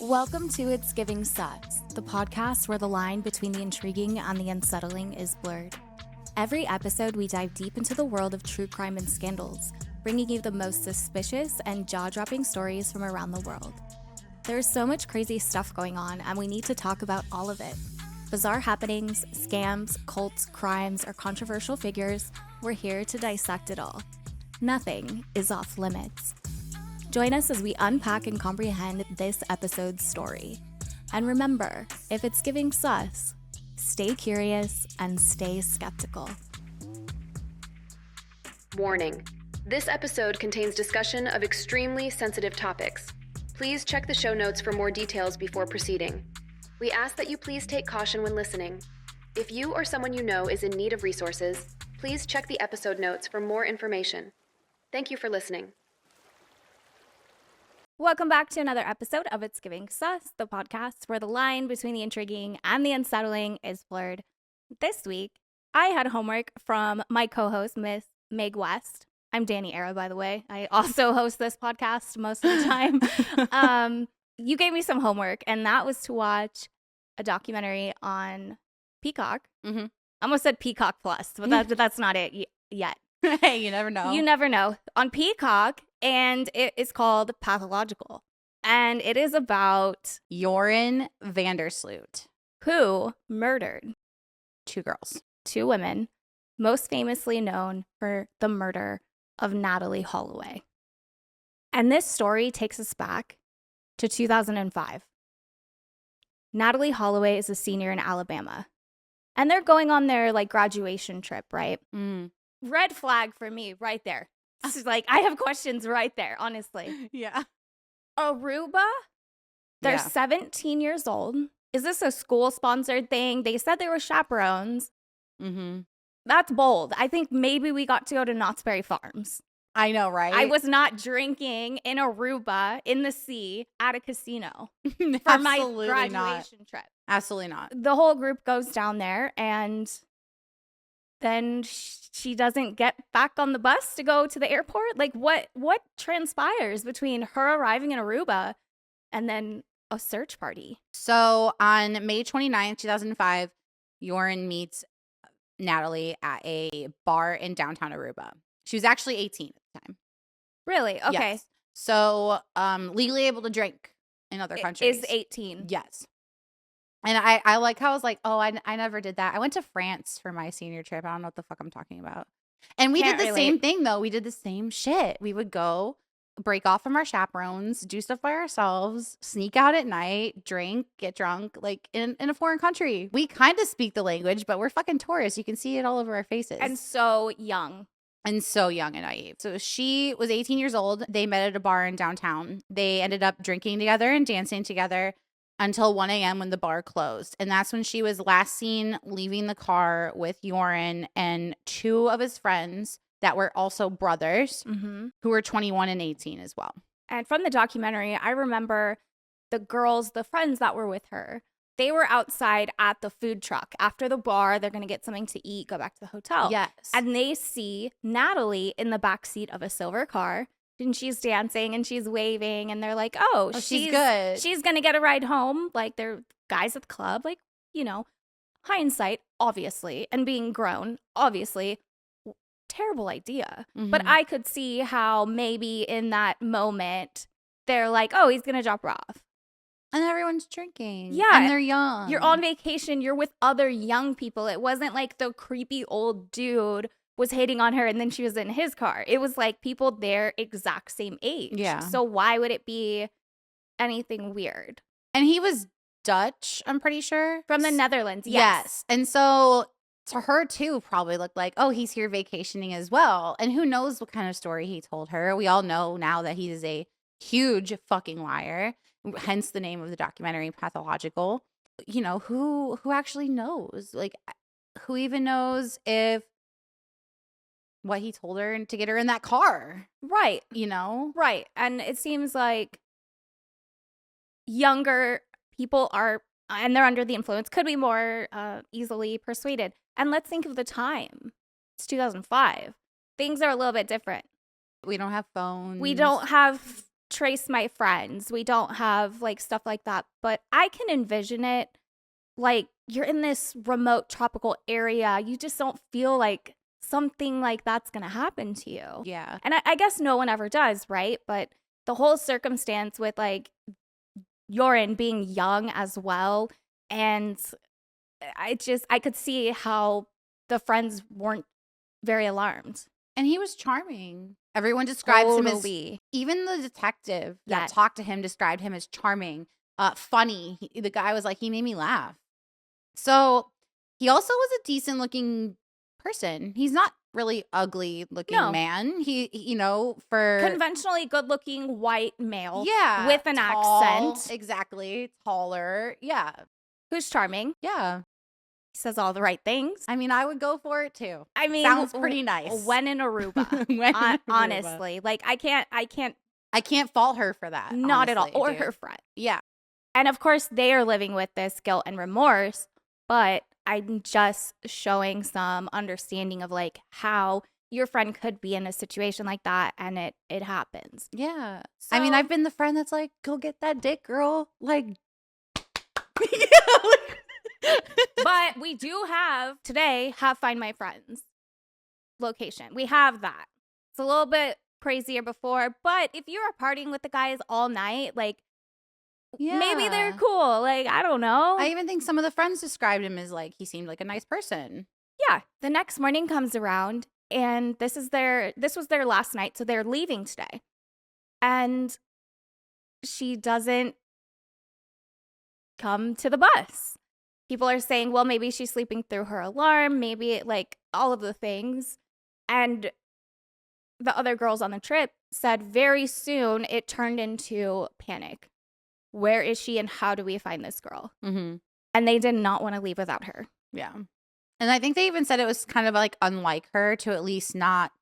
Welcome to It's Giving Sus, the podcast where the line between the intriguing and the unsettling is blurred. Every episode, we dive deep into the world of true crime and scandals, bringing you the most suspicious and jaw-dropping stories from around the world. There's so much crazy stuff going on, and we need to talk about all of it. Bizarre happenings, scams, cults, crimes, or controversial figures, we're here to dissect it all. Nothing is off limits. Join us as we unpack and comprehend this episode's story. And remember, if it's giving sus, stay curious and stay skeptical. Warning. This episode contains discussion of extremely sensitive topics. Please check the show notes for more details before proceeding. We ask that you please take caution when listening. If you or someone you know is in need of resources, please check the episode notes for more information. Thank you for listening. Welcome back to another episode of It's Giving Sus, the podcast where the line between the intriguing and the unsettling is blurred. This week, I had homework from my co-host, Miss Meg West. I'm Danny Era, by the way. I also host this podcast most of the time. You gave me some homework, and that was to watch a documentary on Peacock. I almost said Peacock Plus, but that's not it yet. Hey, you never know. You never know. On Peacock, and it is called Pathological. And it is about Joran Sloot, who murdered two girls, two women, most famously known for the murder of Natalee Holloway. And this story takes us back to 2005. Natalee Holloway is a senior in Alabama. And they're going on their graduation trip, right? Red flag for me right there. This is I have questions right there, honestly. Yeah. Aruba, they're 17 years old. Is this a school-sponsored thing? They said they were chaperones. That's bold. I think maybe we got to go to Knott's Berry Farms. I know, right? I was not drinking in Aruba in the sea at a casino for my graduation trip. Absolutely not. The whole group goes down there, and then she doesn't get back on the bus to go to the airport. What transpires between her arriving in Aruba and then a search party? So on May 29th, 2005, Joran meets Natalee at a bar in downtown Aruba. She was actually 18 at the time. Really? Okay. Yes. So legally able to drink in other countries. Is 18. Yes. And I like how I was like, oh, I never did that. I went to France for my senior trip. I don't know what the fuck I'm talking about. And we did the same thing, though. We did the same shit. We would go break off from our chaperones, do stuff by ourselves, sneak out at night, drink, get drunk, in a foreign country. We kind of speak the language, but we're fucking tourists. You can see it all over our faces. And so young. And so young and naive. So she was 18 years old. They met at a bar in downtown. They ended up drinking together and dancing together until 1 a.m. when the bar closed. And that's when she was last seen leaving the car with Joran and two of his friends that were also brothers who were 21 and 18 as well. And from the documentary, I remember the girls, the friends that were with her, they were outside at the food truck. After the bar, they're going to get something to eat, go back to the hotel. Yes. And they see Natalee in the backseat of a silver car. And she's dancing and she's waving. And they're like, oh she's good. She's going to get a ride home. They're guys at the club. Hindsight, obviously. And being grown, obviously. Terrible idea. But I could see how maybe in that moment, they're like, oh, he's going to drop her off. And everyone's drinking. Yeah. And they're young. You're on vacation. You're with other young people. It wasn't like the creepy old dude was hitting on her and then she was in his car. It was people their exact same age. Yeah. So why would it be anything weird? And he was Dutch, I'm pretty sure. From the Netherlands. Yes. And so to her too probably looked like, oh, he's here vacationing as well. And who knows what kind of story he told her. We all know now that he is a huge fucking liar. Hence the name of the documentary, Pathological. Who actually knows? Who even knows if what he told her and to get her in that car? Right. Right. And it seems like younger people are, and they're under the influence, could be more easily persuaded. And let's think of the time. It's 2005. Things are a little bit different. We don't have phones. We don't have trace my friends. We don't have like stuff like that. But I can envision it like you're in this remote tropical area. You just don't feel like something like that's going to happen to you. Yeah. And I guess no one ever does, right? But the whole circumstance with like Joran being young as well. And I could see how the friends weren't very alarmed. And he was charming. Everyone describes him as, Totally. even the detective that Yeah. talked to him described him as charming, funny. The guy was like, he made me laugh. So he also was a decent looking person. He's not really ugly looking No. man. He, for Conventionally good-looking white male. yeah, With an tall, accent. exactly, taller. Yeah, Who's charming. yeah. He says all the right things. I mean, I would go for it too. I mean, Sounds pretty nice. When in Aruba. When in Aruba. Honestly. Like, I can't fault her for that. not at all. honestly, Or dude. her friend. Yeah. And of course, they are living with this guilt and remorse, but I'm just showing some understanding of like how your friend could be in a situation like that and it happens. Yeah. So, I mean, I've been the friend that's like, go get that dick, girl. Like, but we do have Find My Friends location. We have that. It's a little bit crazier before, but if you are partying with the guys all night, like, maybe they're cool. Like, I don't know. I even think some of the friends described him as like, he seemed like a nice person. Yeah. The next morning comes around and this was their last night. So they're leaving today. And she doesn't come to the bus. People are saying, well, maybe she's sleeping through her alarm. Maybe like all of the things. And the other girls on the trip said very soon it turned into panic. Where is she and how do we find this girl? Mm-hmm. And they did not want to leave without her. Yeah. And I think they even said it was kind of like unlike her to at least not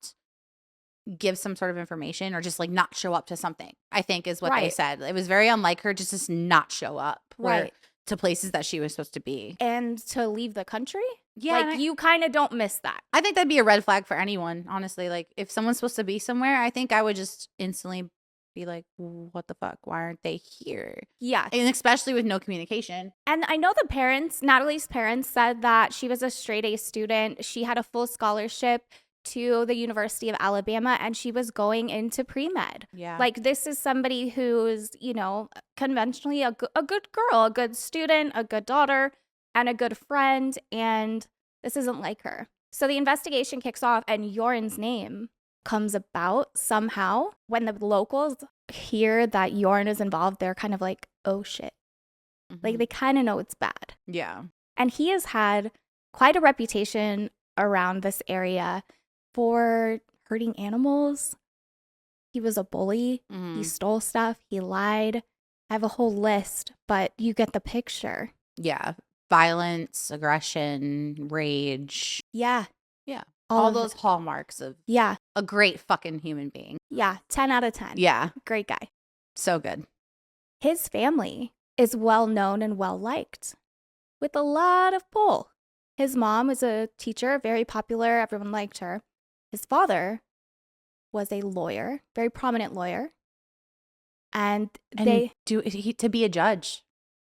give some sort of information or just like not show up to something, I think is what they Right. said. It was very unlike her just to not show up Right. to places that she was supposed to be. And to leave the country? Yeah. Like, you kind of don't miss that. I think that'd be a red flag for anyone, honestly. Like, if someone's supposed to be somewhere, I think I would just instantly be like, what the fuck? Why aren't they here? Yeah. And especially with no communication. And I know the parents, Natalee's parents, said that she was a straight A student. She had a full scholarship to the University of Alabama and she was going into pre-med. Yeah. Like, this is somebody who's, conventionally a good girl, a good student, a good daughter, and a good friend. And this isn't like her. So the investigation kicks off and Joran's name comes about somehow. When the locals hear that Joran is involved, they're kind of like, oh shit. Mhm. Like, they kind of know it's bad. Yeah. And he has had quite a reputation around this area for hurting animals. He was a bully. Mhm. He stole stuff. He lied. I have a whole list, but you get the picture. Yeah. Violence, aggression, rage. Yeah. Yeah. All All of those it. hallmarks of Yeah. a great fucking human being. Yeah. 10 out of 10. Yeah. Great guy. So good. His family is well known and well liked with a lot of pull. His mom is a teacher, very popular. Everyone liked her. His father was a lawyer, very prominent lawyer. And to be a judge.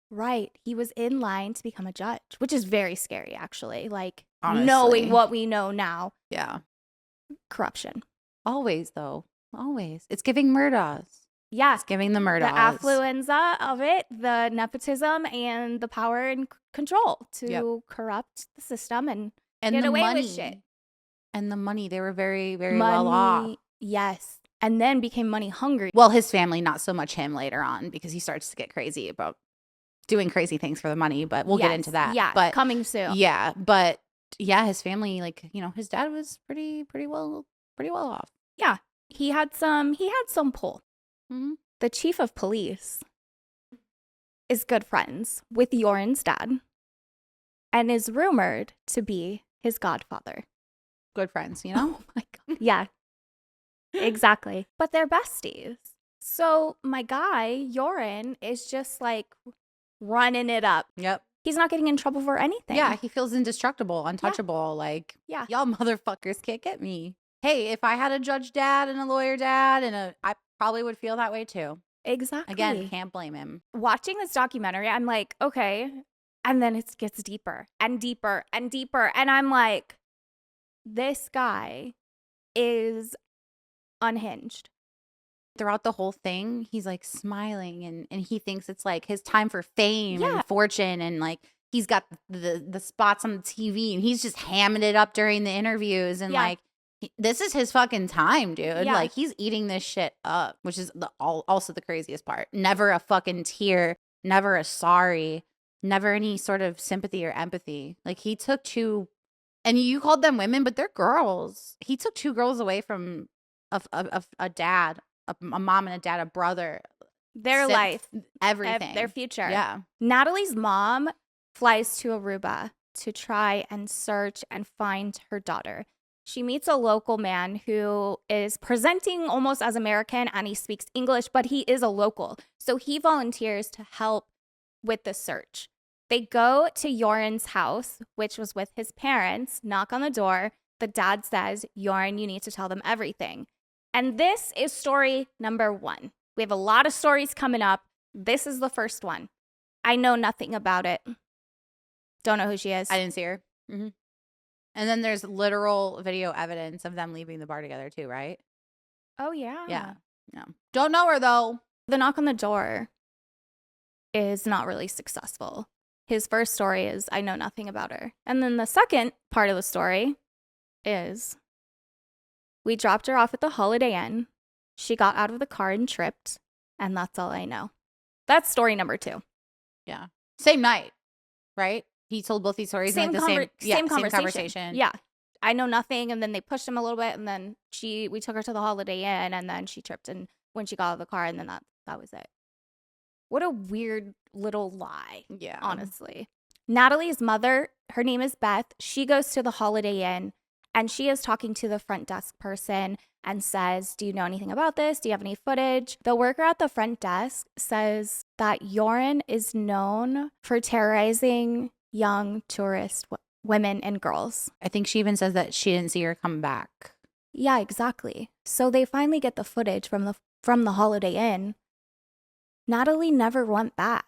right, he was in line to become a judge, which is very scary, actually. Like, Honestly. knowing what we know now, Yeah. corruption. Always, though. Always. It's giving Murdaghs. Yeah, It's giving the the Murdaghs. affluenza of it, the nepotism, and the power and control to corrupt the system and get the away money. with shit. And the money. They were very, very well off. Yes. And then became money hungry. Well, his family, not so much him later on, because he starts to get crazy about doing crazy things for the money, but we'll get into that. Yeah, but coming soon. yeah, but yeah, his family, like, his dad was pretty well off. Yeah. He had some pull. Mm-hmm. The chief of police is good friends with Joran's dad and is rumored to be his godfather. Good friends, Oh my God. Yeah, exactly. But they're besties. So my guy, Joran, is just like running it up. Yep. He's not getting in trouble for anything. Yeah, he feels indestructible, untouchable. Like, Yeah. y'all motherfuckers can't get me. Hey, if I had a judge dad and a lawyer dad and probably would feel that way too. Exactly. Again, can't blame him. Watching this documentary, I'm like, okay. And then it gets deeper and deeper and deeper. And I'm like, this guy is unhinged. Throughout the whole thing, he's like smiling and he thinks it's like his time for fame Yeah. and fortune, and like he's got the spots on the TV and he's just hamming it up during the interviews, and Yeah. like this is his fucking time, dude. Yeah. Like he's eating this shit up, which is also the craziest part. Never a fucking tear, never a sorry, never any sort of sympathy or empathy. Like he took two, and you called them women, but they're girls. He took two girls away from a dad, a mom and a dad, a brother, Their life, everything, their future. Yeah. Natalee's mom flies to Aruba to try and search and find her daughter. She meets a local man who is presenting almost as American, and he speaks English, but he is a local. So he volunteers to help with the search. They go to Joran's house, which was with his parents, knock on the door. The dad says, Joran, you need to tell them everything. And this is story number 1. We have a lot of stories coming up. This is the first one. I know nothing about it. Don't know who she is. I didn't see her. Mm-hmm. And then there's literal video evidence of them leaving the bar together too, right? Oh, yeah. Yeah. No. Don't know her though. The knock on the door is not really successful. His first story is, I know nothing about her. And then the second part of the story is, we dropped her off at the Holiday Inn. She got out of the car and tripped. And that's all I know. That's story number 2. Yeah. Same night, right? He told both these stories Same in like same conversation. Yeah. I know nothing. And then they pushed him a little bit. And then we took her to the Holiday Inn. And then she tripped. And when she got out of the car, and then that was it. What a weird little lie. Yeah. Honestly. Natalee's mother, her name is Beth. She goes to the Holiday Inn. And she is talking to the front desk person and says, do you know anything about this? Do you have any footage? The worker at the front desk says that Joran is known for terrorizing young tourist women and girls. I think she even says that she didn't see her come back. Yeah, exactly. So they finally get the footage from the Holiday Inn. Natalee never went back.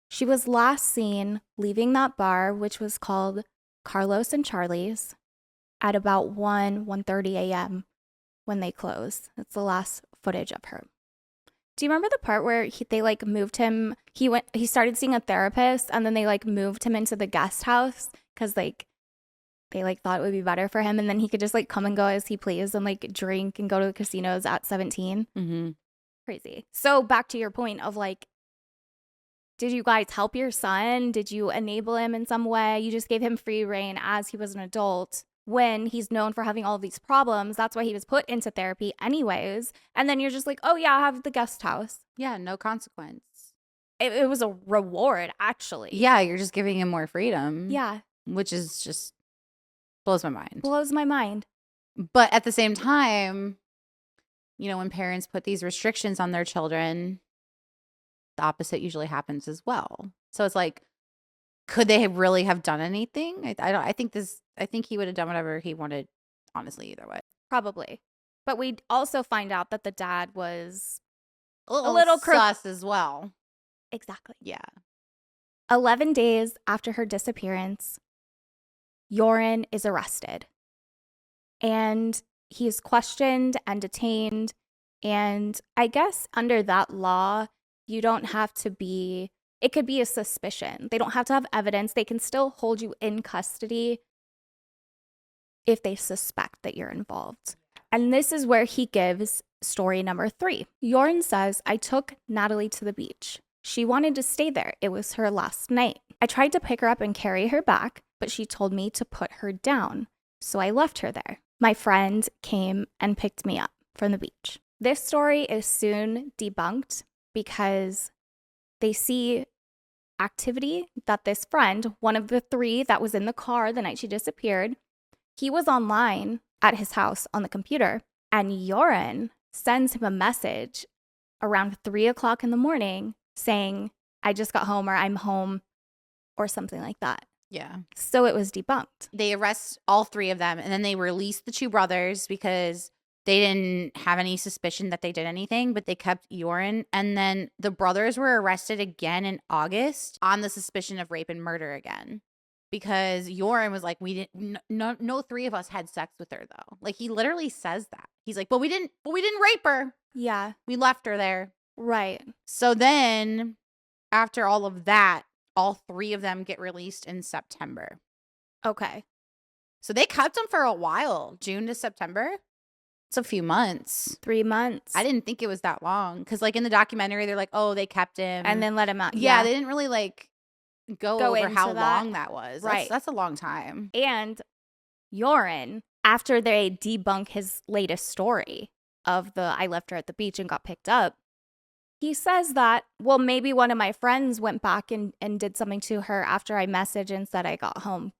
She was last seen leaving that bar, which was called Carlos and Charlie's, at about 1:30 a.m. when they closed. That's the last footage of her. Do you remember the part where they like moved him? He started seeing a therapist, and then they like moved him into the guest house because like they like thought it would be better for him, and then he could just like come and go as he pleased and like drink and go to the casinos at 17. Mm-hmm. Crazy. So back to your point of like, did you guys help your son? Did you enable him in some way? You just gave him free reign as he was an adult when he's known for having all these problems. That's why he was put into therapy anyways. And then you're just like, oh yeah, I have the guest house. Yeah, no consequence. It was a reward, actually. Yeah, you're just giving him more freedom. Yeah. Which is just blows my mind. Blows my mind. But at the same time, you know, when parents put these restrictions on their children, the opposite usually happens as well. So it's like, could they really have done anything? I think he would have done whatever he wanted, honestly, either way. Probably. But we also find out that the dad was a little sus as well. Exactly. Yeah. 11 days after her disappearance, Joran is arrested. And he is questioned and detained. And I guess under that law, you don't have to be, it could be a suspicion. They don't have to have evidence. They can still hold you in custody if they suspect that you're involved. And this is where he gives story number 3. Joran says, I took Natalee to the beach. She wanted to stay there. It was her last night. I tried to pick her up and carry her back, but she told me to put her down. So I left her there. My friend came and picked me up from the beach. This story is soon debunked because they see activity that this friend, one of the 3 that was in the car the night she disappeared, he was online at his house on the computer, and Joran sends him a message around 3 o'clock in the morning saying, I just got home, or I'm home, or something like that. Yeah. So it was debunked. They arrest all 3 of them, and then they release the 2 brothers because They didn't have any suspicion that they did anything, but they kept Joran. And then the brothers were arrested again in August on the suspicion of rape and murder again. Because Joran was like, we didn't, no three of us had sex with her though. Like he literally says that. He's like, but we didn't rape her. Yeah. We left her there. Right. So then after all of that, all three of them get released in September. Okay. So they kept him for a while, June to September. It's a few months. 3 months. I didn't think it was that long. Because like in the documentary, they're like, oh, they kept him. And then let him out. Yeah, they didn't really like go over how into long that was. Right. That's a long time. And Joran, after they debunk his latest story of the I left her at the beach and got picked up, he says that, well, maybe one of my friends went back and did something to her after I messaged and said I got home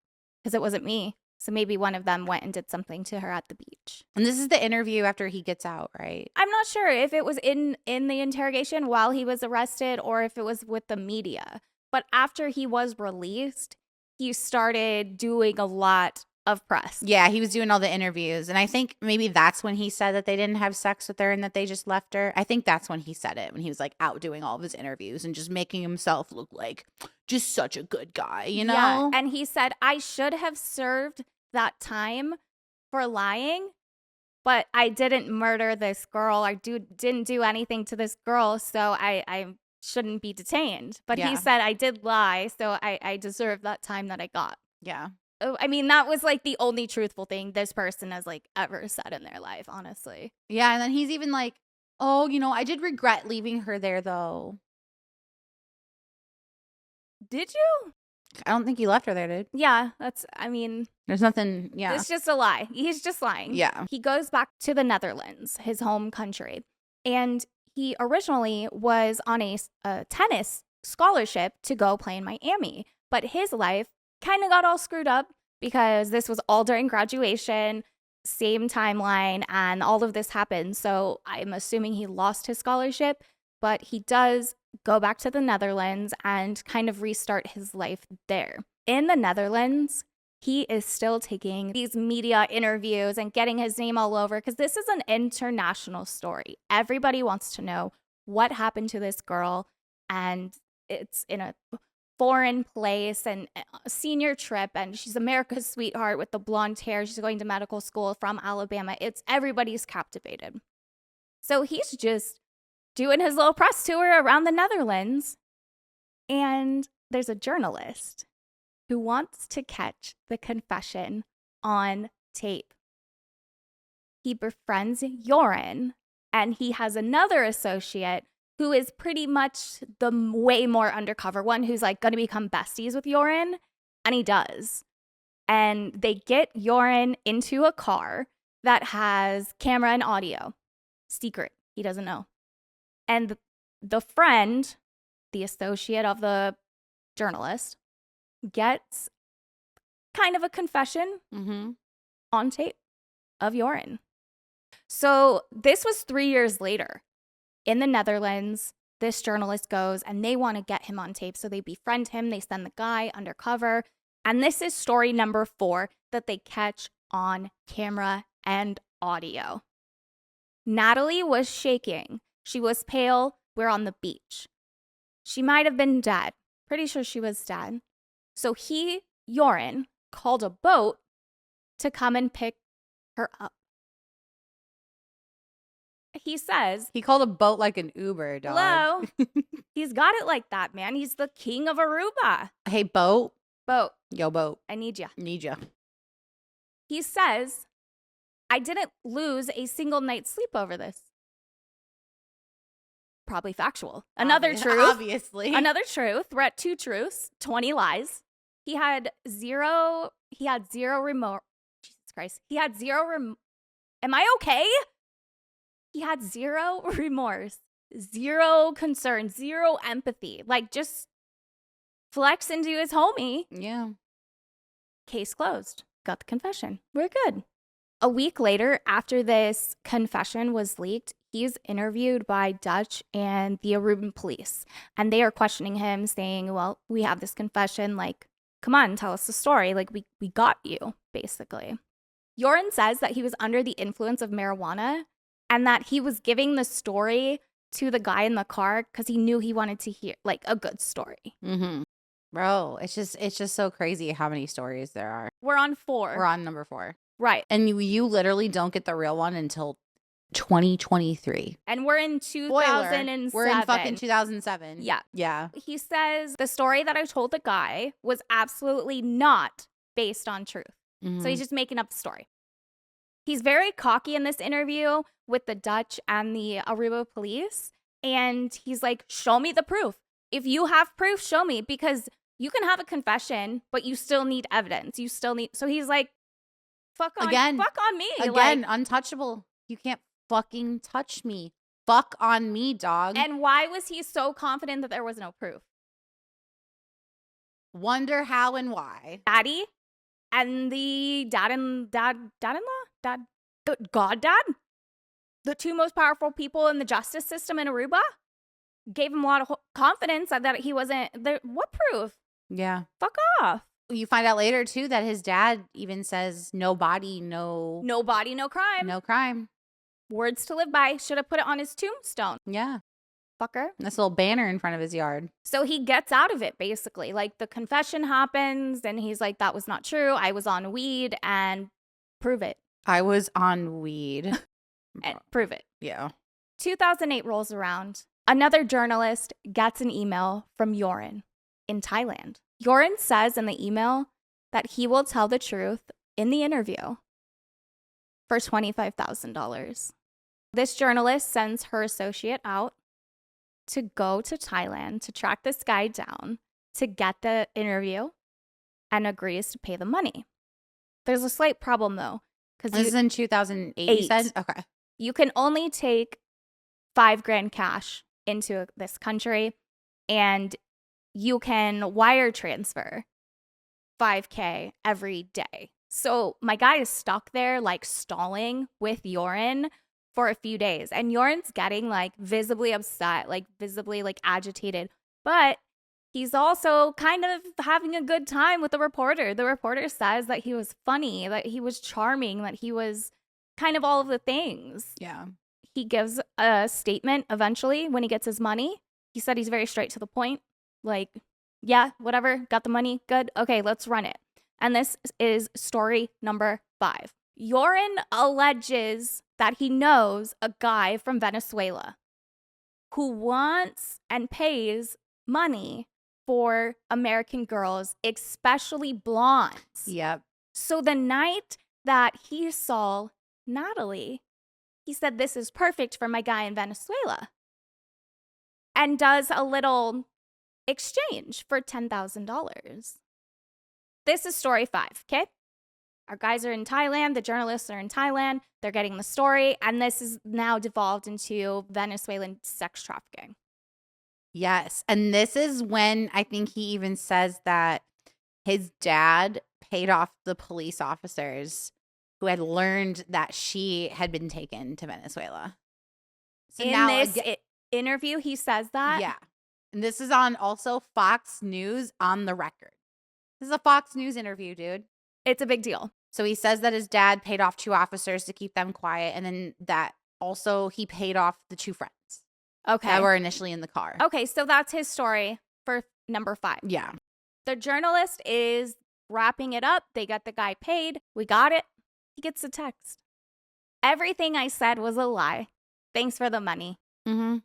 because it wasn't me. So maybe one of them went and did something to her at the beach. And this is the interview after he gets out, right? I'm not sure if it was in the interrogation while he was arrested or if it was with the media. But after he was released, he started doing a lot of press. Yeah, he was doing all the interviews. And I think maybe that's when he said that they didn't have sex with her and that they just left her. I think that's when he said it, when he was like out doing all of his interviews and just making himself look like just such a good guy, you know? Yeah, and he said, I should have served that time for lying, but I didn't murder this girl. I didn't do anything to this girl, so I shouldn't be detained. But he said, I did lie, so I deserve that time that I got. Yeah. I mean, that was like the only truthful thing this person has like ever said in their life, honestly. Yeah, and then he's even like, oh, you know, I did regret leaving her there, though. Did you? I don't think he left her there, dude. Yeah, There's nothing, yeah. It's just a lie. He's just lying. Yeah. He goes back to the Netherlands, his home country. And he originally was on a tennis scholarship to go play in Miami. But his life kind of got all screwed up because this was all during graduation, same timeline, and all of this happened. So I'm assuming he lost his scholarship, but he does go back to the Netherlands and kind of restart his life there. In the Netherlands, he is still taking these media interviews and getting his name all over because this is an international story. Everybody wants to know what happened to this girl, and it's in a foreign place and a senior trip, and she's America's sweetheart with the blonde hair. She's going to medical school from Alabama. Everybody's captivated. So he's just doing his little press tour around the Netherlands, and there's a journalist who wants to catch the confession on tape. He befriends Joran, and he has another associate who is pretty much the way more undercover one, who's like going to become besties with Joran, and he does. And they get Joran into a car that has camera and audio. Secret. He doesn't know. And the friend, the associate of the journalist, gets kind of a confession on tape of Joran. So this was 3 years later. In the Netherlands, this journalist goes and they want to get him on tape. So they befriend him. They send the guy undercover. And this is story number 4 that they catch on camera and audio. Natalee was shaking. She was pale. We're on the beach. She might have been dead. Pretty sure she was dead. So Joran, called a boat to come and pick her up. He says... He called a boat like an Uber, dog. Hello? He's got it like that, man. He's the king of Aruba. Hey, boat. Boat. Yo, boat. I need ya. Need ya. He says, I didn't lose a single night's sleep over this. Probably factual. Another truth. Obviously. Another truth. We're at 2 truths, 20 lies. He had zero remorse. Jesus Christ. He had Am I okay? He had zero remorse, zero concern, zero empathy. Like, just flex into his homie. Yeah. Case closed. Got the confession. We're good. A week later, after this confession was leaked, he's interviewed by Dutch and the Aruban police. And they are questioning him, saying, well, we have this confession. Like, come on, tell us the story. Like, we got you, basically. Joran says that he was under the influence of marijuana and that he was giving the story to the guy in the car because he knew he wanted to hear like a good story. Mm-hmm. Bro, it's just so crazy how many stories there are. We're on 4. We're on number 4. Right. And you literally don't get the real one until 2023. And we're in 2007. We're in fucking 2007. Yeah. Yeah. He says the story that I told the guy was absolutely not based on truth. Mm-hmm. So he's just making up the story. He's very cocky in this interview with the Dutch and the Aruba police. And he's like, show me the proof. If you have proof, show me, because you can have a confession, but you still need evidence. You still need. So he's like, fuck on me. Again, like, untouchable. You can't fucking touch me. Fuck on me, dog. And why was he so confident that there was no proof? Wonder how and why. Daddy and the goddad, the 2 most powerful people in the justice system in Aruba, gave him a lot of confidence that he wasn't there. What proof? Yeah. Fuck off. You find out later, too, that his dad even says no body, no crime. No crime. Words to live by. Should have put it on his tombstone. Yeah. Fucker. This little banner in front of his yard. So he gets out of it, basically. Like, the confession happens, and he's like, that was not true. I was on weed, and prove it. I was on weed. And prove it. Yeah. 2008 rolls around. Another journalist gets an email from Joran in Thailand. Joran says in the email that he will tell the truth in the interview for $25,000. This journalist sends her associate out to go to Thailand to track this guy down to get the interview and agrees to pay the money. There's a slight problem, though. This is in 2008, you said? Okay. You can only take $5,000 cash into this country, and you can wire transfer $5,000 every day. So my guy is stuck there, like, stalling with Joran for a few days. And Joran's getting, like, visibly upset, like, visibly, like, agitated. But he's also kind of having a good time with the reporter. The reporter says that he was funny, that he was charming, that he was kind of all of the things. Yeah. He gives a statement eventually when he gets his money. He said he's very straight to the point. Like, yeah, whatever, got the money, good. Okay, let's run it. And this is story number 5. Joran alleges that he knows a guy from Venezuela who wants and pays money for American girls, especially blondes. Yep. So the night that he saw Natalee, he said, this is perfect for my guy in Venezuela. And does a little exchange for $10,000. This is story 5, okay? Our guys are in Thailand. The journalists are in Thailand. They're getting the story. And this is now devolved into Venezuelan sex trafficking. Yes. And this is when I think he even says that his dad paid off the police officers who had learned that she had been taken to Venezuela. So in now this interview, he says that? Yeah. And this is on also Fox News on the record. This is a Fox News interview, dude. It's a big deal. So he says that his dad paid off 2 officers to keep them quiet. And then that also he paid off the 2 friends. Okay. That were initially in the car. Okay, so that's his story for number 5. Yeah. The journalist is wrapping it up. They got the guy paid. We got it. He gets a text. Everything I said was a lie. Thanks for the money. Mm-hmm.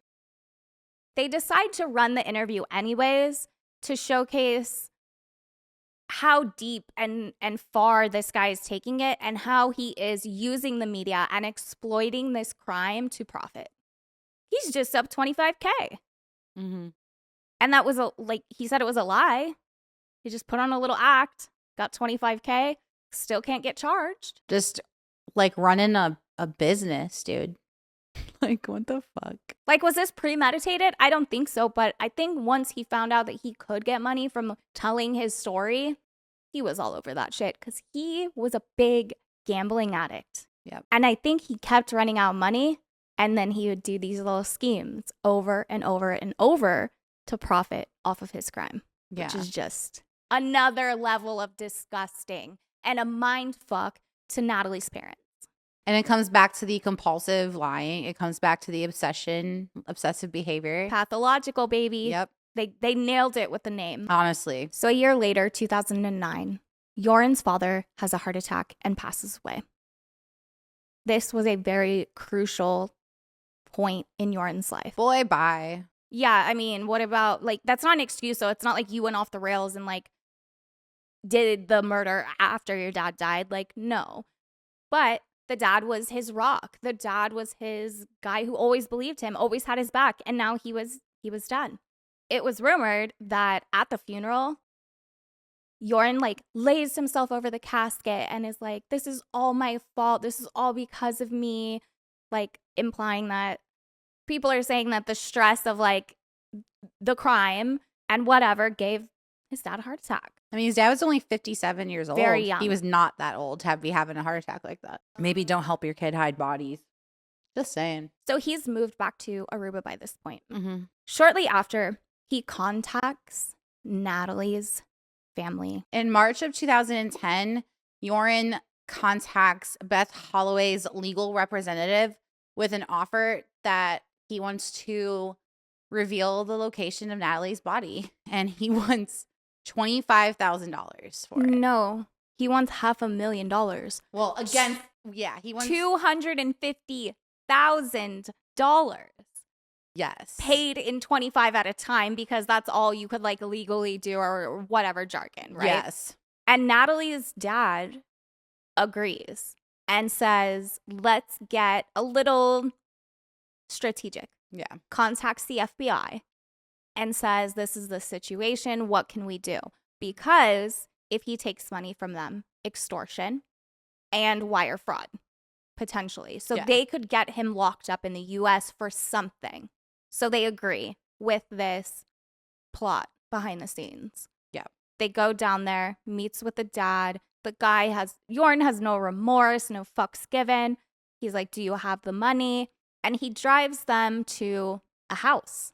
They decide to run the interview anyways to showcase how deep and far this guy is taking it and how he is using the media and exploiting this crime to profit. He's just up $25,000. Mm-hmm. And that was he said it was a lie. He just put on a little act, got $25,000, still can't get charged. Just like running a business, dude. Like, what the fuck? Like, was this premeditated? I don't think so. But I think once he found out that he could get money from telling his story, he was all over that shit because he was a big gambling addict. Yep. And I think he kept running out of money. And then he would do these little schemes over and over and over to profit off of his crime. Yeah. Which is just another level of disgusting and a mind fuck to Natalie's parents. And it comes back to the compulsive lying. It comes back to the obsessive behavior. Pathological, baby. Yep. They nailed it with the name. Honestly. So a year later, 2009, Joran's father has a heart attack and passes away. This was a very crucial point in Joran's life. Boy, bye. Yeah, I mean, what about, like, that's not an excuse, so it's not like you went off the rails and, like, did the murder after your dad died. Like, no. But the dad was his rock. The dad was his guy who always believed him, always had his back, and now he was done. It was rumored that at the funeral, Joran, like, lays himself over the casket and is like, this is all my fault. This is all because of me. Like, implying that people are saying that the stress of, like, the crime and whatever gave his dad a heart attack. I mean, his dad was only 57 years old. Very young. He was not that old to be having a heart attack like that. Maybe don't help your kid hide bodies. Just saying. So he's moved back to Aruba by this point. Mm-hmm. Shortly after, he contacts Natalie's family. In March of 2010, Joran contacts Beth Holloway's legal representative with an offer that he wants to reveal the location of Natalie's body. And he wants $25,000 for it. No, he wants $500,000. Well, again, yeah, he wants $250,000. Yes. Paid in 25 at a time because that's all you could, like, legally do or whatever jargon, right? Yes. And Natalie's dad agrees and says, let's get a little strategic. Yeah. Contacts the FBI and says, this is the situation. What can we do? Because if he takes money from them, extortion and wire fraud, potentially. So they could get him locked up in the U.S. for something. So they agree with this plot behind the scenes. Yeah. They go down there, meets with the dad. The guy Joran has no remorse, no fucks given. He's like, do you have the money? And he drives them to a house.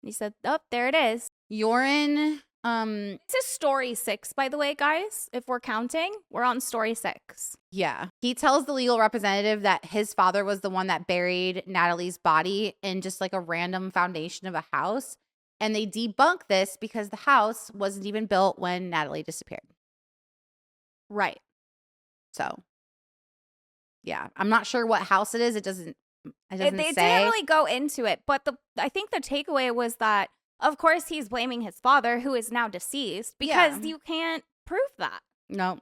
And he said, oh, there it is. Joran, This is story 6, by the way, guys. If we're counting, we're on story 6. yeah. He tells the legal representative that his father was the one that buried Natalie's body in just like a random foundation of a house. And they debunk this because the house wasn't even built when Natalee disappeared. Right. So, yeah. I'm not sure what house it is. It doesn't They say. didn't really go into it. But I think the takeaway was that, of course, he's blaming his father, who is now deceased, because you can't prove that. No.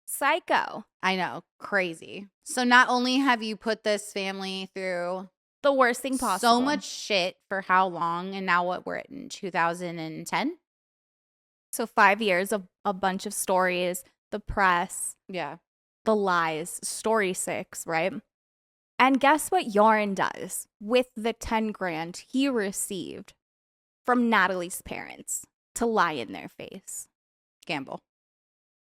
Psycho. I know. Crazy. So not only have you put this family through The worst thing possible. so much shit for how long, and now what, we're in 2010? So 5 years of a bunch of stories, the press, Yeah. the lies, story 6, right? And guess what Joran does with the 10 grand he received from Natalie's parents to lie in their face? Gamble.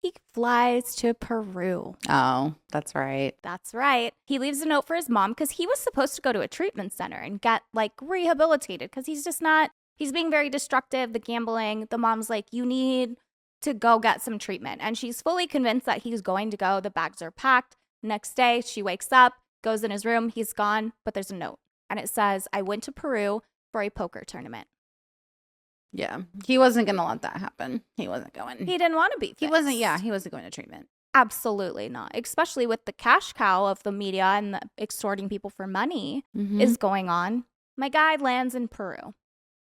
He flies to Peru. Oh, that's right. That's right. He leaves a note for his mom because he was supposed to go to a treatment center and get, like, rehabilitated because he's just not, he's being very destructive, the gambling. The mom's like, you need to go get some treatment. And she's fully convinced that he's going to go. The bags are packed. Next day, she wakes up, goes in his room. He's gone, but there's a note. And it says, I went to Peru for a poker tournament. Yeah. He wasn't going to let that happen. He wasn't going. He didn't want to be fixed. He wasn't going to treatment. Absolutely not. Especially with the cash cow of the media and the extorting people for money Mm-hmm. is going on. My guy lands in Peru.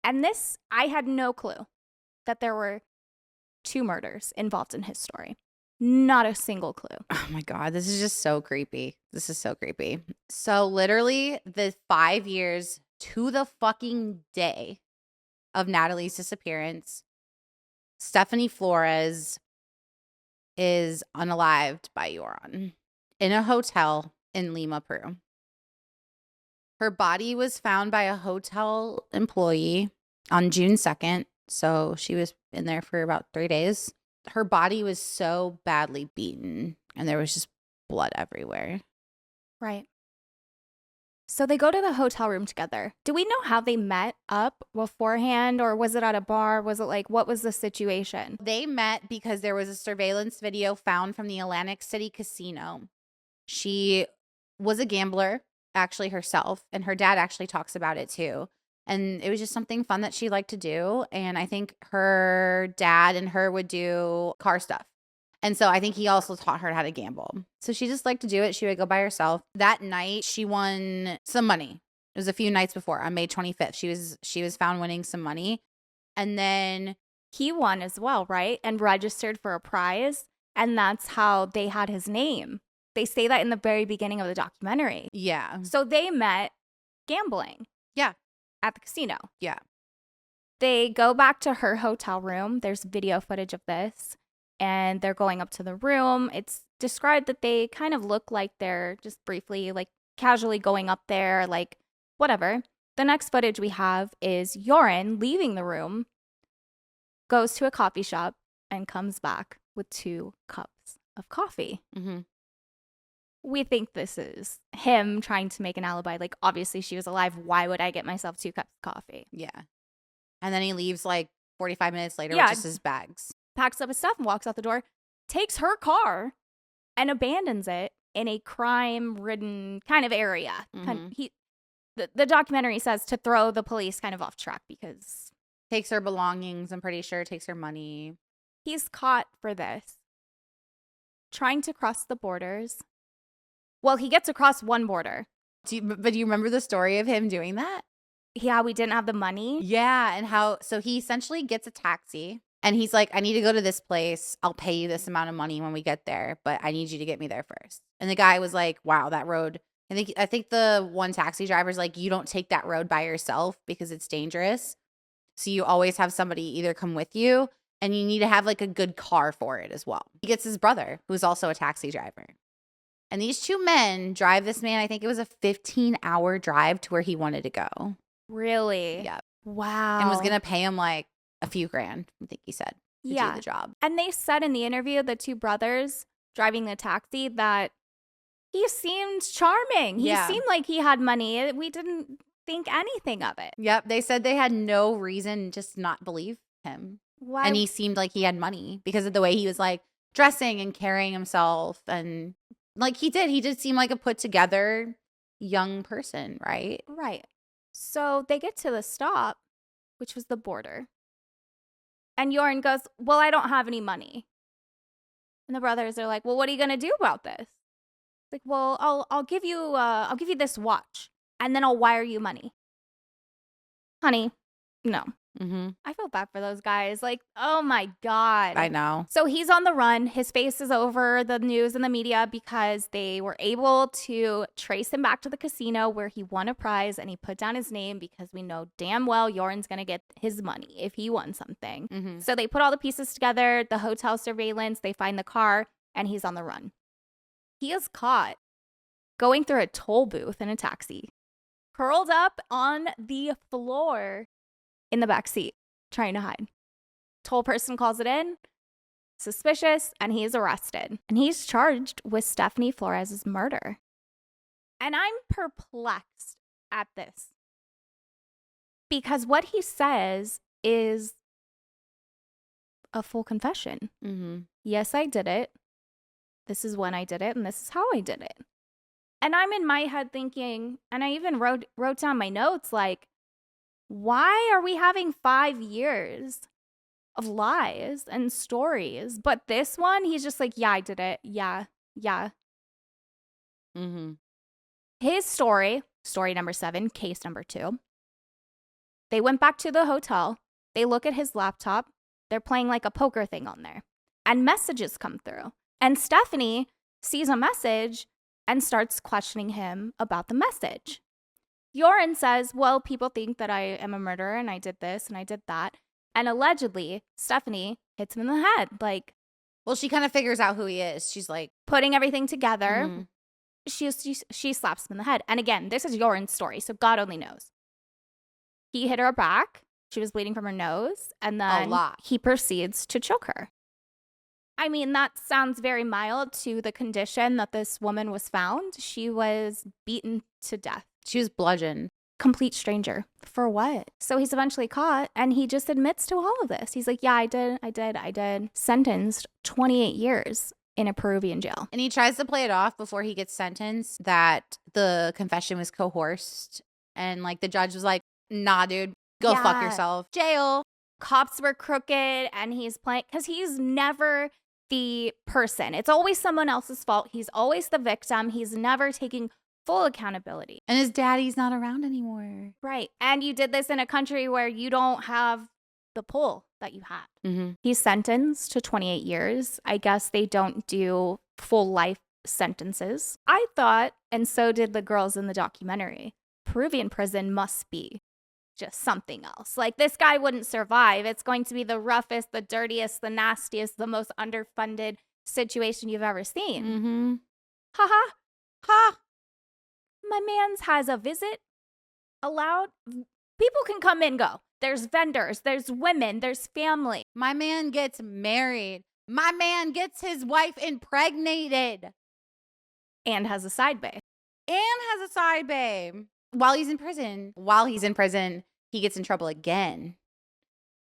And this, I had no clue that there were 2 murders involved in his story. Not a single clue. Oh my God, this is just so creepy. This is so creepy. So literally the 5 years to the fucking day of Natalie's disappearance, Stephany Flores is unalived by Joran in a hotel in Lima, Peru. Her body was found by a hotel employee on June 2nd. So she was in there for about 3 days. Her body was so badly beaten and there was just blood everywhere. Right. So they go to the hotel room together. Do we know how they met up beforehand, or was it at a bar? Was it like, what was the situation? They met because there was a surveillance video found from the Atlantic City casino. She was a gambler, actually herself, and her dad actually talks about it too. And it was just something fun that she liked to do. And I think her dad and her would do car stuff. And so I think he also taught her how to gamble. So she just liked to do it. She would go by herself. That night, she won some money. It was a few nights before, on May 25th. She was found winning some money. And then he won as well, right? And registered for a prize. And that's how they had his name. They say that in the very beginning of the documentary. Yeah. So they met gambling. Yeah. At the casino. Yeah. They go back to her hotel room. There's video footage of this. And they're going up to the room. It's described that they kind of look like they're just briefly, like casually going up there, like whatever. The next footage we have is Joran leaving the room, goes to a coffee shop, and comes back with 2 cups of coffee. Mm-hmm. We think this is him trying to make an alibi. Like, obviously she was alive. Why would I get myself 2 cups of coffee? Yeah. And then he leaves like 45 minutes later with just his bags. Packs up his stuff and walks out the door, takes her car and abandons it in a crime-ridden kind of area. Mm-hmm. The documentary says to throw the police kind of off track because... Takes her belongings, I'm pretty sure. Takes her money. He's caught for this. Trying to cross the borders. Well, he gets across one border. But do you remember the story of him doing that? Yeah, we didn't have the money. Yeah, and so he essentially gets a taxi. And he's like, I need to go to this place. I'll pay you this amount of money when we get there, but I need you to get me there first. And the guy was like, wow, that road. I think the one taxi driver's like, you don't take that road by yourself because it's dangerous. So you always have somebody either come with you, and you need to have like a good car for it as well. He gets his brother, who's also a taxi driver. And these 2 men drive this man, I think it was a 15-hour drive to where he wanted to go. Really? Yep. Wow. And was going to pay him like a few grand, I think he said, to do the job. And they said in the interview, the 2 brothers driving the taxi, that he seemed charming. He seemed like he had money. We didn't think anything of it. Yep. They said they had no reason just to not believe him. Why? And he seemed like he had money because of the way he was like dressing and carrying himself. And like he did seem like a put together young person, right? Right. So they get to the stop, which was the border. And Joran goes, well, I don't have any money. And the brothers are like, well, what are you going to do about this? Like, well, I'll give you this watch, and then I'll wire you money. Honey, no. Mm-hmm. I feel bad for those guys. Like, oh my God. I know. So he's on the run. His face is over the news and the media because they were able to trace him back to the casino where he won a prize, and he put down his name because we know damn well Joran's going to get his money if he won something. Mm-hmm. So they put all the pieces together, the hotel surveillance, they find the car, and he's on the run. He is caught going through a toll booth in a taxi, curled up on the floor in the back seat, trying to hide. Toll person calls it in, suspicious, and he is arrested. And he's charged with Stephany Flores' murder. And I'm perplexed at this. Because what he says is a full confession. Mm-hmm. Yes, I did it. This is when I did it, and this is how I did it. And I'm in my head thinking, and I even wrote down my notes, like, why are we having 5 years of lies and stories? But this one, he's just like, yeah, I did it. Yeah. Mm-hmm. His story number 7, case number 2. They went back to the hotel. They look at his laptop. They're playing like a poker thing on there. And messages come through. And Stephany sees a message and starts questioning him about the message. Joran says, well, people think that I am a murderer and I did this and I did that. And allegedly, Stephany hits him in the head. Like, well, she kind of figures out who he is. She's like putting everything together. Mm-hmm. She slaps him in the head. And again, this is Joran's story, so God only knows. He hit her back. She was bleeding from her nose. And then he proceeds to choke her. I mean, that sounds very mild to the condition that this woman was found. She was beaten to death She was bludgeoned. Complete stranger. For what? So he's eventually caught and he just admits to all of this. He's like, yeah, I did. Sentenced 28 years in a Peruvian jail. And he tries to play it off before he gets sentenced that the confession was coerced. And like the judge was like, nah, dude, go fuck yourself. Jail. Cops were crooked and he's playing because he's never the person. It's always someone else's fault. He's always the victim. He's never taking full accountability. And his daddy's not around anymore. Right. And you did this in a country where you don't have the pull that you had. Mm-hmm. He's sentenced to 28 years. I guess they don't do full life sentences. I thought, and so did the girls in the documentary, Peruvian prison must be just something else. Like, this guy wouldn't survive. It's going to be the roughest, the dirtiest, the nastiest, the most underfunded situation you've ever seen. Mm-hmm. Ha ha. Ha. My man's has a visit allowed. People can come and go. There's vendors, there's women, there's family. My man gets married. My man gets his wife impregnated. And has a side bae. While he's in prison, he gets in trouble again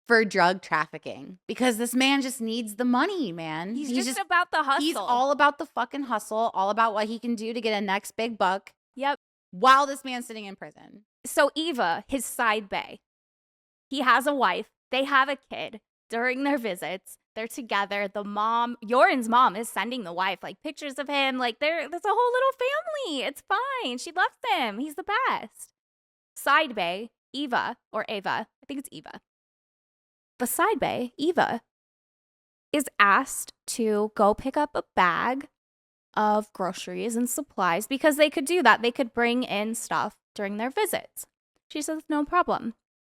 for drug trafficking because this man just needs the money, man. He's just about the hustle. He's all about the fucking hustle, all about what he can do to get a next big buck. Yep. While this man's sitting in prison. So Eva, his side bae, he has a wife. They have a kid. During their visits, they're together. The mom, Joran's mom, is sending the wife like pictures of him. Like, there's a whole little family. It's fine. She loves him. He's the best. Side bae, Eva, or Ava, I think it's Eva. The side bae, Eva, is asked to go pick up a bag of groceries and supplies because they could do that. They could bring in stuff during their visits. She says, no problem.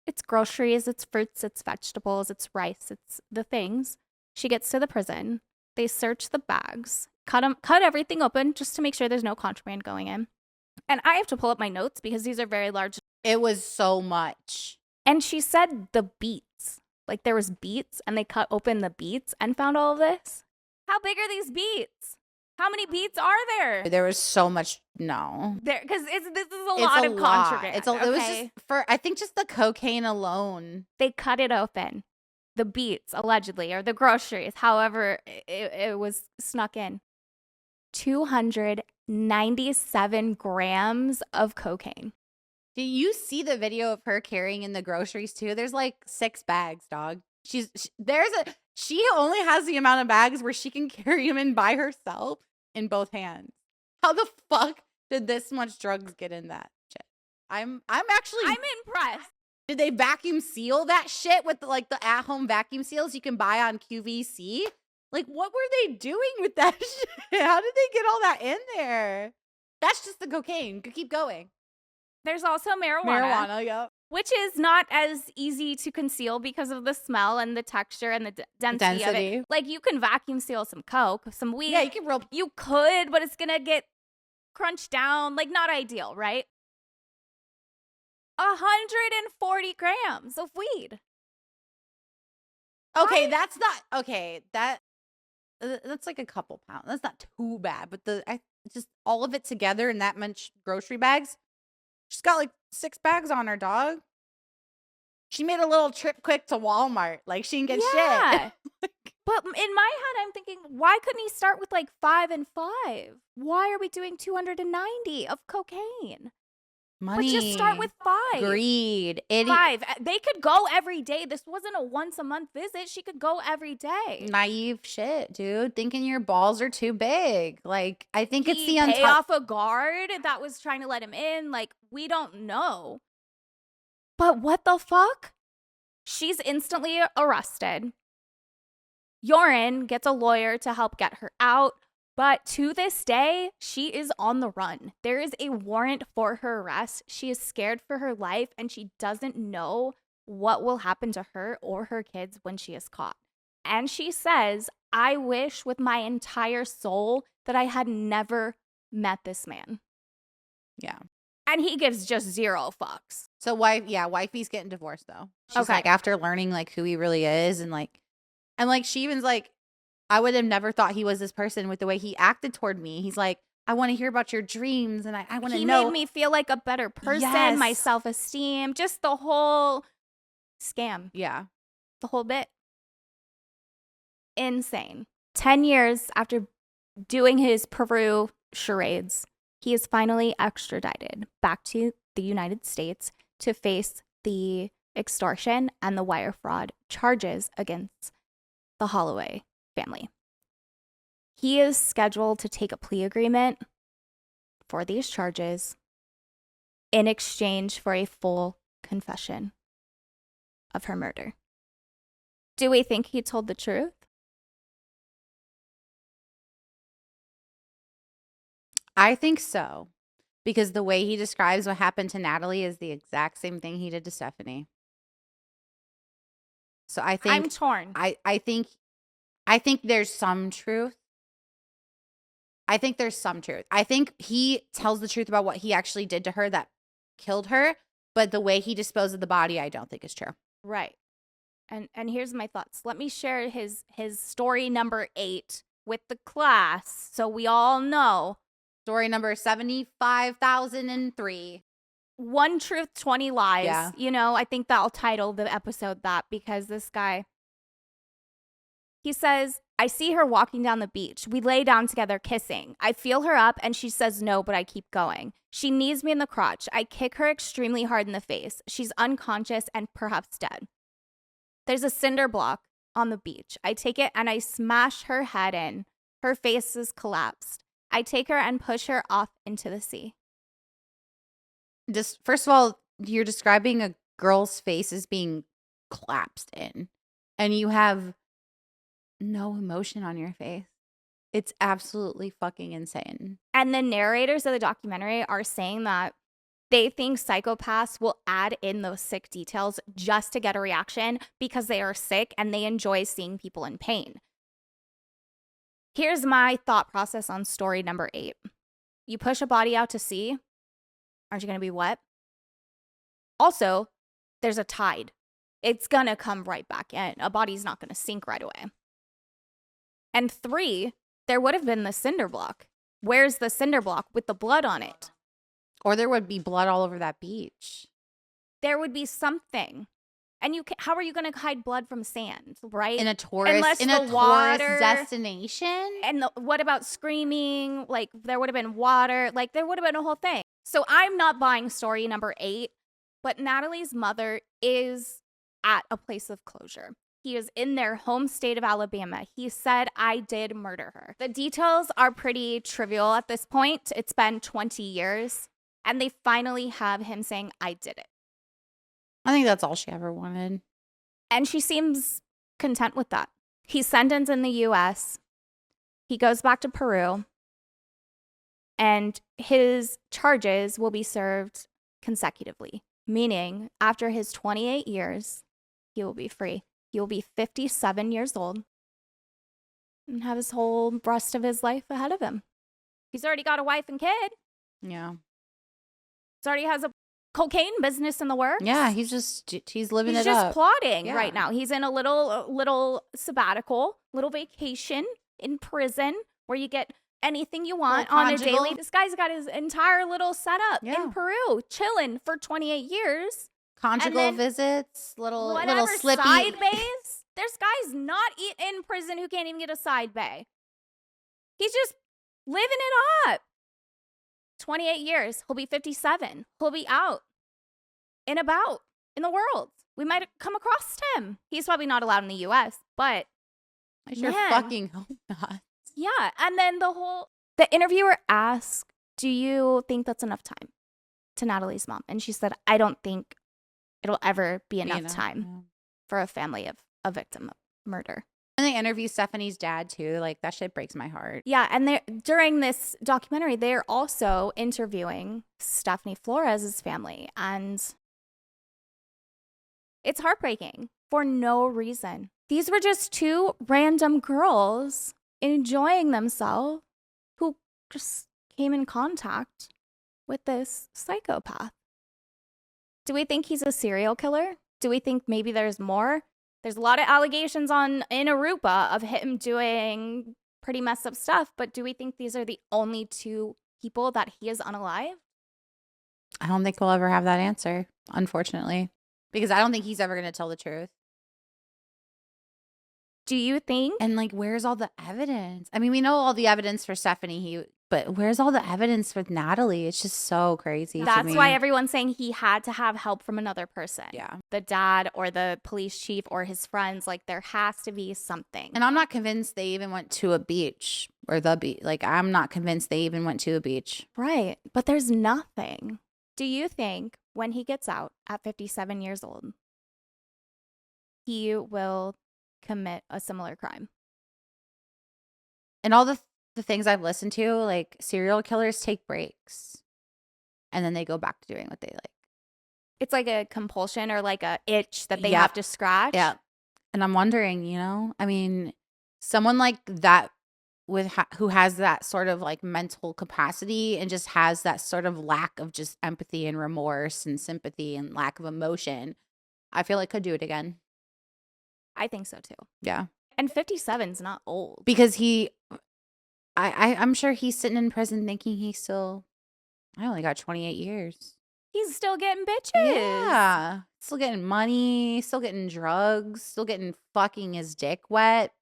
It's groceries, it's fruits, it's vegetables, it's rice, it's the things. She gets to the prison. They search the bags, cut everything open just to make sure there's no contraband going in. And I have to pull up my notes because these are very large. It was so much. And she said the beets. Like, there was beets and they cut open the beets and found all of this. How big are these beets? How many beets are there? There was so much. No. Because this is a lot of contraband. It was just I think just the cocaine alone. They cut it open. The beets, allegedly, or the groceries, however it was snuck in. 297 grams of cocaine. Do you see the video of her carrying in the groceries too? There's like 6 bags, dog. She only has the amount of bags where she can carry them in by herself in both hands. How the fuck did this much drugs get in that shit? I'm impressed. Did they vacuum seal that shit with the at-home vacuum seals you can buy on QVC? Like, what were they doing with that shit? How did they get all that in there? That's just the cocaine. Keep going. There's also marijuana. Yep. Which is not as easy to conceal because of the smell and the texture and the density of it. Like, you can vacuum seal some coke, some weed. Yeah, you can roll. You could, but it's going to get crunched down. Like, not ideal, right? 140 grams of weed. Okay, that's like a couple pounds. That's not too bad, but just all of it together in that much grocery bags. She's got like 6 bags on her, dog. She made a little trip quick to Walmart. Like, she didn't get shit. But in my head, I'm thinking, why couldn't he start with like 5 and 5? Why are we doing 290 of cocaine? Money. But just start with 5. Greed. 5. They could go every day. This wasn't a once a month visit. She could go every day. Naive shit, dude. Thinking your balls are too big. Like, I think it's the pay off a guard that was trying to let him in. Like, we don't know. But what the fuck? She's instantly arrested. Joran gets a lawyer to help get her out. But to this day, she is on the run. There is a warrant for her arrest. She is scared for her life, and she doesn't know what will happen to her or her kids when she is caught. And she says, I wish with my entire soul that I had never met this man. Yeah. And he gives just 0 fucks. So wifey's getting divorced though. She's like, after learning like who he really is, and she even's like, I would have never thought he was this person with the way he acted toward me. He's like, I want to hear about your dreams, and I want to He know. made me feel like a better person, Yes. my self-esteem, just the whole scam, Yeah. the whole bit. Insane. 10 years after doing his Peru charades, he is finally extradited back to the United States to face the extortion and the wire fraud charges against the Holloway family. He is scheduled to take a plea agreement for these charges in exchange for a full confession of her murder. Do we think he told the truth? I think so. Because the way he describes what happened to Natalee is the exact same thing he did to Stephany. So I think I'm torn. I think there's some truth. I think there's some truth. I think he tells the truth about what he actually did to her that killed her, but the way he disposed of the body, I don't think is true. Right. And here's my thoughts. Let me share his story number 8 with the class so we all know. Story number 75,003. 1 truth, 20 lies. Yeah. You know, I think that I'll title the episode that, because this guy, he says, I see her walking down the beach. We lay down together kissing. I feel her up and she says no, but I keep going. She knees me in the crotch. I kick her extremely hard in the face. She's unconscious and perhaps dead. There's a cinder block on the beach. I take it and I smash her head in. Her face is collapsed. I take her and push her off into the sea. Just first of all, you're describing a girl's face as being collapsed in, and you have no emotion on your face. It's absolutely fucking insane. And the narrators of the documentary are saying that they think psychopaths will add in those sick details just to get a reaction because they are sick and they enjoy seeing people in pain. Here's my thought process on story number 8. You push a body out to sea, aren't you going to be wet? Also, there's a tide. It's going to come right back in. A body's not going to sink right away. And 3, there would have been the cinder block. Where's the cinder block with the blood on it? Or there would be blood all over that beach. There would be something. And how are you going to hide blood from sand, right? In a tourist destination? And what about screaming? Like, there would have been water. Like, there would have been a whole thing. So I'm not buying story number 8, but Natalee's mother is at a place of closure. He is in their home state of Alabama. He said, I did murder her. The details are pretty trivial at this point. It's been 20 years. And they finally have him saying, I did it. I think that's all she ever wanted. And she seems content with that. He's sentenced in the U.S. He goes back to Peru. And his charges will be served consecutively. Meaning, after his 28 years, he will be free. He will be 57 years old and have his whole rest of his life ahead of him. He's already got a wife and kid. Yeah. He already has a cocaine business in the works. Yeah, he's living it up. He's just plotting Yeah. right now. He's in a little sabbatical, little vacation in prison where you get anything you want on a daily. This guy's got his entire little setup in Peru, chilling for 28 years. Conjugal visits, little slippy side bays. There's guys not in prison who can't even get a side bay. He's just living it up. 28 years. He'll be 57. He'll be out and about in the world. We might come across him. He's probably not allowed in the U.S., but I sure fucking hope not. Yeah. And then the interviewer asked, do you think that's enough time to Natalee's mom? And she said, I don't think it'll ever be enough time for a family of a victim of murder. And they interview Stephany's dad too. Like, that shit breaks my heart. Yeah, and during this documentary, they're also interviewing Stephany Flores' family, and it's heartbreaking for no reason. These were just 2 random girls enjoying themselves who just came in contact with this psychopath. Do we think he's a serial killer? Do we think maybe there's more? There's a lot of allegations in Aruba of him doing pretty messed up stuff. But do we think these are the only two people that he is unalived? I don't think we'll ever have that answer, unfortunately, because I don't think he's ever going to tell the truth. Do you think? And like, where's all the evidence? I mean, we know all the evidence for Stephany, but where's all the evidence with Natalee? It's just so crazy. That's why everyone's saying he had to have help from another person. Yeah. The dad or the police chief or his friends. Like, there has to be something. And I'm not convinced they even went to a beach or the beach. Like, I'm not convinced they even went to a beach. Right. But there's nothing. Do you think when he gets out at 57 years old, he will commit a similar crime? And all the things I've listened to, like, serial killers take breaks and then they go back to doing what they like. It's like a compulsion or like a itch that they Yep. have to scratch. Yeah. And I'm wondering, I mean, someone like that who has that sort of like mental capacity and just has that sort of lack of just empathy and remorse and sympathy and lack of emotion, I feel like could do it again. I think so too. Yeah. And 57's not old. Because I'm sure he's sitting in prison thinking I only got 28 years. He's still getting bitches. Yeah. Still getting money, still getting drugs, still getting fucking his dick wet.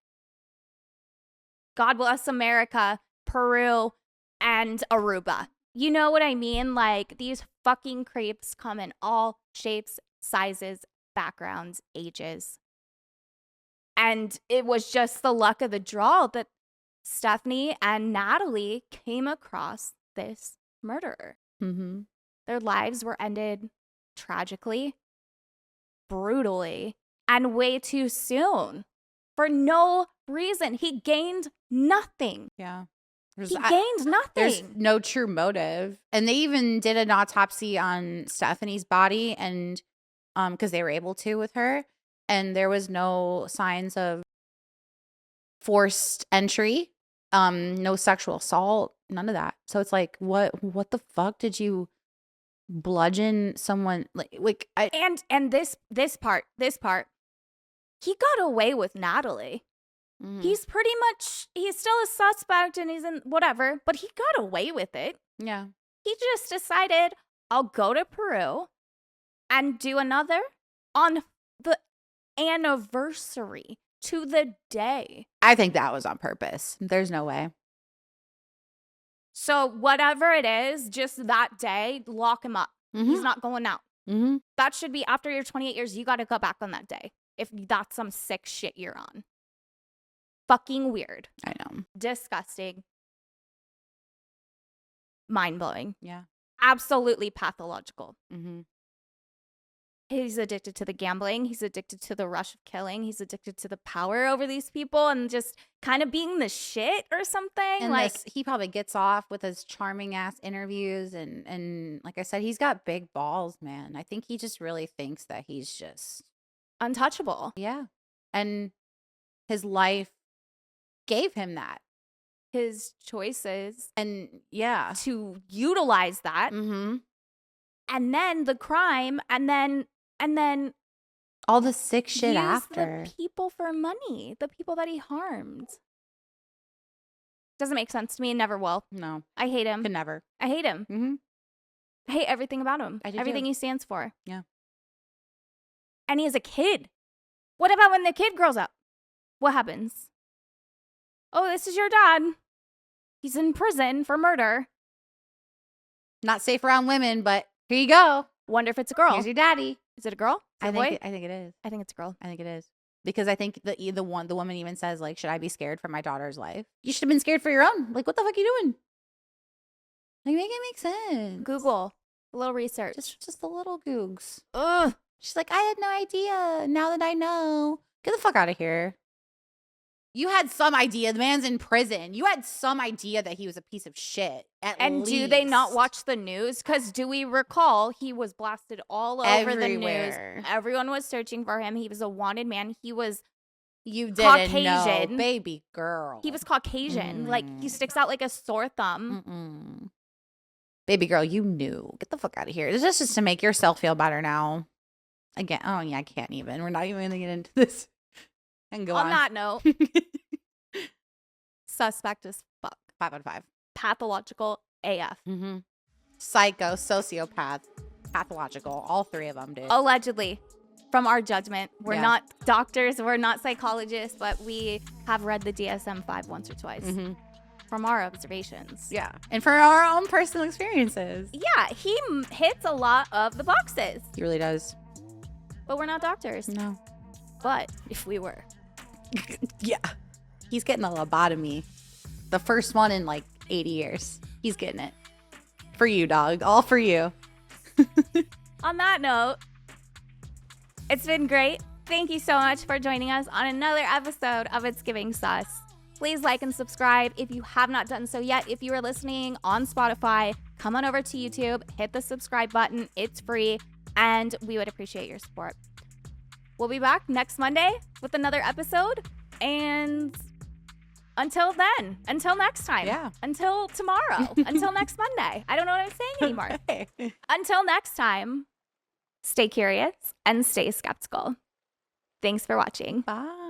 God bless America, Peru, and Aruba. You know what I mean? Like, these fucking creeps come in all shapes, sizes, backgrounds, ages. And it was just the luck of the draw that Stephany and Natalee came across this murderer. Mm-hmm. Their lives were ended tragically, brutally, and way too soon for no reason. He gained nothing. Yeah. He gained nothing. There's no true motive. And they even did an autopsy on Stephany's body and because they were able to with her. And there was no signs of forced entry, no sexual assault, none of that. So it's like, what the fuck did you bludgeon someone like and this part, he got away with Natalee. Mm-hmm. He's still a suspect and he's in whatever, but he got away with it. Yeah. He just decided, I'll go to Peru and do another on the anniversary to the day. I think that was on purpose. There's no way. So whatever it is, just that day, lock him up. Mm-hmm. He's not going out. Mm-hmm. That should be after your 28 years. You got to go back on that day if that's some sick shit you're on. Fucking weird. I know. Disgusting. Mind-blowing. Yeah. Absolutely pathological. Mm-hmm. He's addicted to the gambling. He's addicted to the rush of killing. He's addicted to the power over these people and just kind of being the shit or something. And like he probably gets off with his charming ass interviews and like I said, he's got big balls, man. I think he just really thinks that he's just untouchable. Yeah. And his life gave him that. His choices. And yeah. To utilize that. Mm-hmm. And then the crime and then all the sick shit after. The people for money. The people that he harmed. Doesn't make sense to me and never will. No. I hate him. Could never. I hate him. Mm-hmm. I hate everything about him. Everything he stands for. Yeah. And he has a kid. What about when the kid grows up? What happens? Oh, this is your dad. He's in prison for murder. Not safe around women, but here you go. Wonder if it's a girl. Here's your daddy. Is it a girl? Is it a boy? I think it is. I think it's a girl. I think it is. Because I think the woman even says, like, should I be scared for my daughter's life? You should have been scared for your own. Like, what the fuck are you doing? Like, make it make sense. Google. A little research. Just a little googs. Ugh. She's like, I had no idea. Now that I know. Get the fuck out of here. You had some idea. The man's in prison. You had some idea that he was a piece of shit. And least. Do they not watch the news? Because do we recall he was blasted all over the news? Everyone was searching for him. He was a wanted man. He was Caucasian. Know, baby girl. He was Caucasian. Like, he sticks out like a sore thumb. Baby girl, you knew. Get the fuck out of here. This is just to make yourself feel better now. Again, oh yeah, I can't even. We're not even going to get into this. And go on that note, Suspect as fuck. 5 out of 5. Pathological AF. Mm-hmm. Psycho, sociopath, pathological. All 3 of them, dude. Allegedly. From our judgment. We're Yeah. not doctors. We're not psychologists. But we have read the DSM-5 once or twice. Mm-hmm. From our observations. Yeah. And for our own personal experiences. Yeah. He hits a lot of the boxes. He really does. But we're not doctors. No. But if we were. Yeah. He's getting a lobotomy. The first one in like 80 years. He's getting it. For you, dog. All for you. On that note, it's been great. Thank you so much for joining us on another episode of It's Giving Sus. Please like and subscribe if you have not done so yet. If you are listening on Spotify, come on over to YouTube, hit the subscribe button. It's free, and we would appreciate your support. We'll be back next Monday with another episode, and until then, until next time, until tomorrow, until next Monday. I don't know what I'm saying anymore. Okay. Until next time, stay curious and stay skeptical. Thanks for watching. Bye.